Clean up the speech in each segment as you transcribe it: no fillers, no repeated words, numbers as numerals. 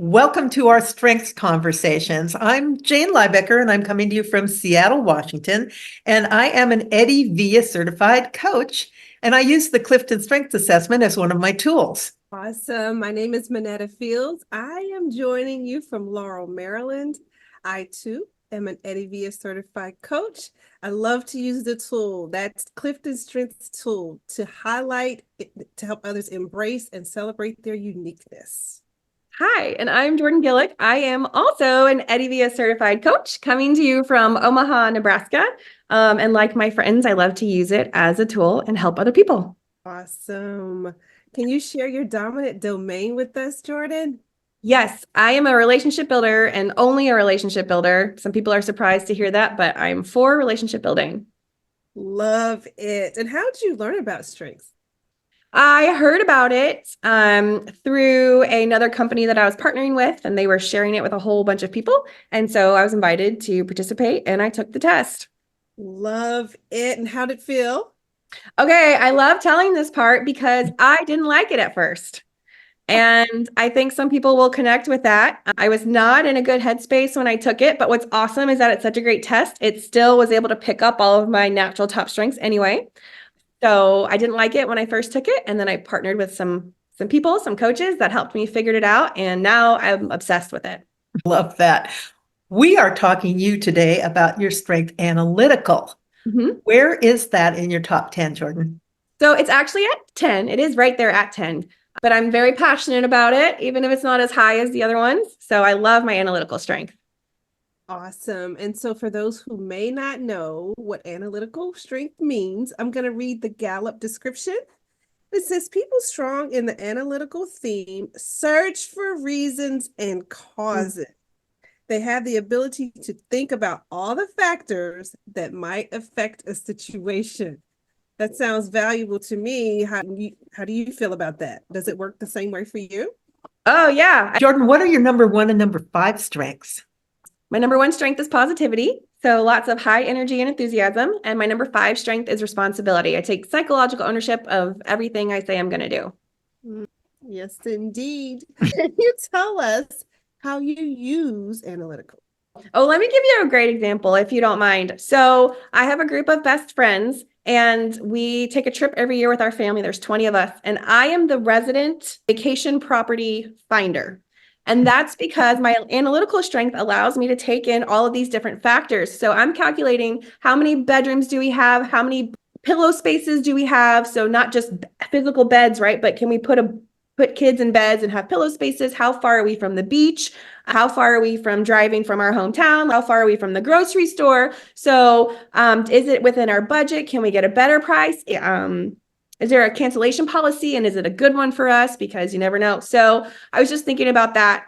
Welcome to our Strengths Conversations. I'm Jane Liebecker, and I'm coming to you from Seattle, Washington. And I am an Eddie Via certified coach, and I use the Clifton Strengths Assessment as one of my tools. Awesome. My name is Monetta Fields. I am joining you from Laurel, Maryland. I too am an Eddie Via certified coach. I love to use the tool, that's Clifton Strengths tool, to highlight, to help others embrace and celebrate their uniqueness. Hi, and I'm Jordan Gillick. I am also an Eddie Via certified coach coming to you from Omaha, Nebraska. And like my friends, I love to use it as a tool and help other people. Awesome. Can you share your dominant domain with us, Jordan? Yes, I am a relationship builder and only a relationship builder. Some people are surprised to hear that, but I'm for relationship building. Love it. And how did you learn about strengths? I heard about it through another company that I was partnering with, and they were sharing it with a whole bunch of people. And so I was invited to participate, and I took the test. Love it. And how did it feel? Okay, I love telling this part because I didn't like it at first. And I think some people will connect with that. I was not in a good headspace when I took it, but what's awesome is that it's such a great test. It still was able to pick up all of my natural top strengths anyway. So I didn't like it when I first took it, and then I partnered with some people, some coaches that helped me figure it out, and now I'm obsessed with it. Love that. We are talking to you today about your strength analytical. Mm-hmm. Where is that in your top 10, Jordan? So it's actually at 10. It is right there at 10, but I'm very passionate about it, even if it's not as high as the other ones. So I love my analytical strength. Awesome. And so for those who may not know what analytical strength means, I'm going to read the Gallup description. It says people strong in the analytical theme search for reasons and causes. They have the ability to think about all the factors that might affect a situation. That sounds valuable to me. How do you feel about that? Does it work the same way for you? Oh, yeah. Jordan, what are your number 1 and number 5 strengths? My number 1 strength is positivity. So lots of high energy and enthusiasm. And my number 5 strength is responsibility. I take psychological ownership of everything I say I'm going to do. Yes, indeed. Can you tell us how you use analytical? Oh, let me give you a great example, if you don't mind. So I have a group of best friends, and we take a trip every year with our family. There's 20 of us, and I am the resident vacation property finder. And that's because my analytical strength allows me to take in all of these different factors. So I'm calculating how many bedrooms do we have? How many pillow spaces do we have? So not just physical beds, right? But can we put kids in beds and have pillow spaces? How far are we from the beach? How far are we from driving from our hometown? How far are we from the grocery store? So is it within our budget? Can we get a better price? Is there a cancellation policy, and is it a good one for us? Because you never know. So I was just thinking about that.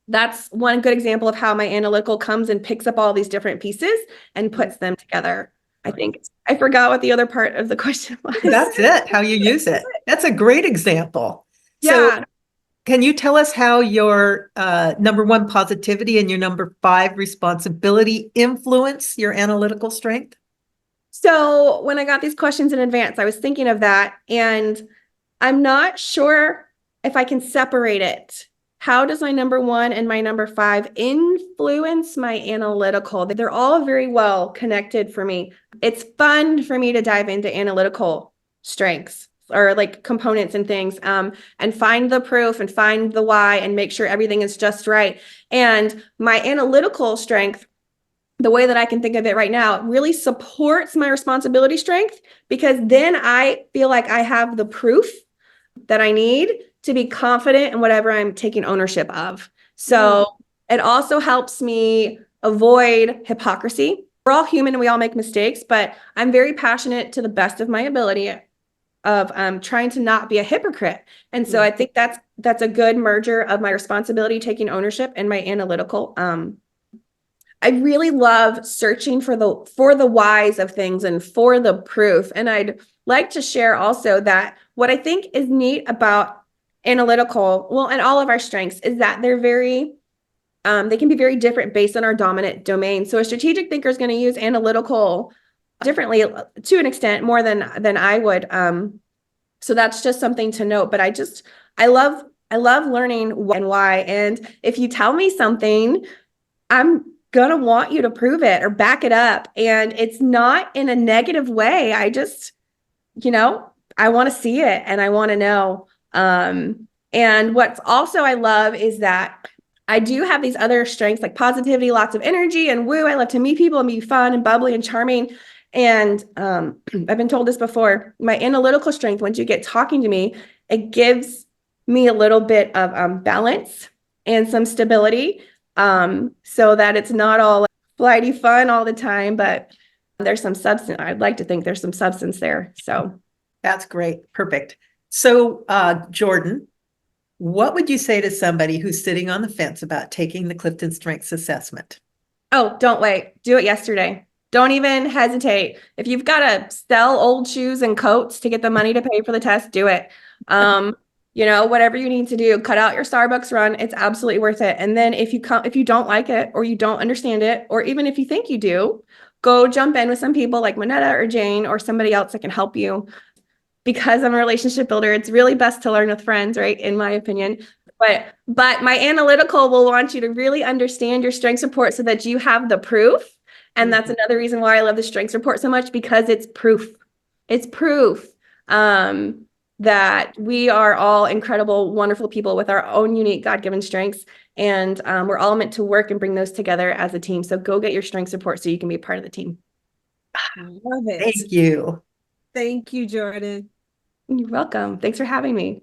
That's one good example of how my analytical comes and picks up all these different pieces and puts them together. I think I forgot what the other part of the question was. That's it, how you use it. That's a great example. Yeah. So can you tell us how your number 1 positivity and your number 5 responsibility influence your analytical strength? So when I got these questions in advance, I was thinking of that, and I'm not sure if I can separate it. How does my number 1 and my number 5 influence my analytical? They're all very well connected for me. It's fun for me to dive into analytical strengths or like components and things, and find the proof and find the why and make sure everything is just right. And my analytical strength, the way that I can think of it right now, really supports my responsibility strength, because then I feel like I have the proof that I need to be confident in whatever I'm taking ownership of. So it also helps me avoid hypocrisy. We're all human and we all make mistakes, but I'm very passionate to the best of my ability of trying to not be a hypocrite. And so I think that's a good merger of my responsibility, taking ownership, and my analytical. I really love searching for the whys of things and for the proof. And I'd like to share also that what I think is neat about analytical, well, and all of our strengths, is that they're they can be very different based on our dominant domain. So a strategic thinker is going to use analytical differently to an extent, more than I would. So that's just something to note. But I I love learning and why. And if you tell me something, I'm gonna want you to prove it or back it up. And it's not in a negative way. I just, I want to see it and I want to know. And what's also I love is that I do have these other strengths like positivity, lots of energy, and woo. I love to meet people and be fun and bubbly and charming. And I've been told this before, my analytical strength, once you get talking to me, it gives me a little bit of balance and some stability, so that it's not all like flighty fun all the time, but there's some substance. I'd like to think there's some substance there. So That's great. Perfect. So, Jordan, what would you say to somebody who's sitting on the fence about taking the Clifton Strengths Assessment? oh, don't wait. Do it yesterday. Don't even hesitate. If you've got to sell old shoes and coats to get the money to pay for the test, do it. Whatever you need to do, cut out your Starbucks run. It's absolutely worth it. And then if you don't like it or you don't understand it, or even if you think you do, go jump in with some people like Monetta or Jane or somebody else that can help you. Because I'm a relationship builder, it's really best to learn with friends, right? In my opinion. But my analytical will want you to really understand your strengths report so that you have the proof. And that's another reason why I love the strengths report so much, because it's proof. It's proof that we are all incredible, wonderful people with our own unique God-given strengths. And we're all meant to work and bring those together as a team. So go get your strengths report so you can be a part of the team. Love it. Thank you. Thank you, Jordan. You're welcome. Thanks for having me.